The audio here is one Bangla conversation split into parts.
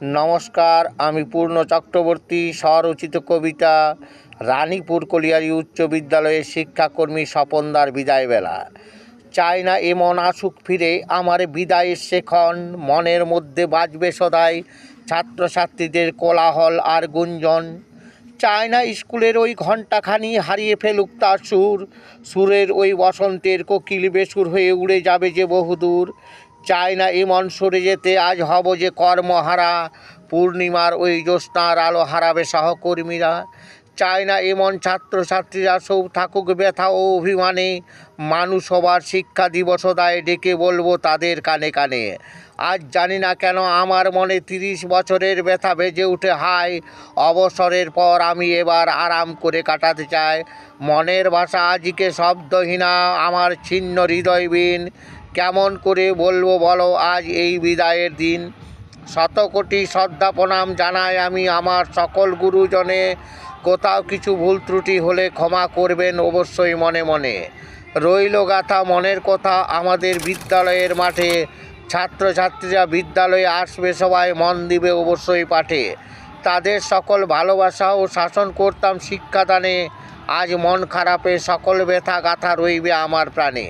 নমস্কার, আমি পূর্ণ চক্রবর্তী। স্বরচিত কবিতা রানীপুর কলিয়ারি উচ্চ বিদ্যালয়ের শিক্ষাকর্মী স্বপনদার বিদায়বেলা। চাই না এমন আসুক ফিরে আমার বিদায়ের সেক্ষণ, মনের মধ্যে বাজবে সদাই ছাত্রছাত্রীদের কোলাহল আর গুঞ্জন। চায় না স্কুলের ওই ঘণ্টাখানি হারিয়ে ফেলুক তার সুর, সুরের ওই বসন্তের কোকিল বেসুর হয়ে উড়ে যাবে যে বহুদূর। চায় না এমন সরে যেতে আজ হব যে কর্মহারা, পূর্ণিমার ওই জ্যোৎস্নার আলো হারাবে সহকর্মীরা। চায় না এমন ছাত্রছাত্রীরা সব থাকুক ব্যথা ও অভিমানে, মানুষ হবার শিক্ষা দিবস দায় ডেকে বলবো তাদের কানে কানে। আজ জানি না কেন আমার মনে 30 বছরের ব্যথা বেজে উঠে হায়, অবসরের পর আমি এবার আরাম করে কাটাতে চাই। মনের ভাষা আজকে শব্দহীনা, আমার ছিন্ন হৃদয়বিন। কেমন করে বলবো বলো আজ এই বিদায়ের দিন। শত কোটি শ্রদ্ধা প্রণাম জানাই আমি আমার সকল গুরুজনে, কোথাও কিছু ভুল ত্রুটি হলে ক্ষমা করবেন অবশ্যই মনে মনে। রইল গাথা মনের কথা আমাদের বিদ্যালয়ের মাঠে, ছাত্রছাত্রীরা বিদ্যালয়ে আসবে সবাই মন দিবে অবশ্যই পাঠে। তাদের সকল ভালোবাসা ও শাসন করতাম শিক্ষাদানে, আজ মন খারাপে সকল ব্যথা গাথা রইবে আমার প্রাণে।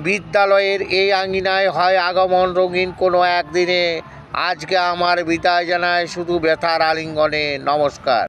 বিদ্যালয়ের এই আঙিনায় হয় আগমন রঙিন কোনো একদিনে, আজকে আমার বিদায় জানায় শুধু ব্যথার আলিঙ্গনে। নমস্কার।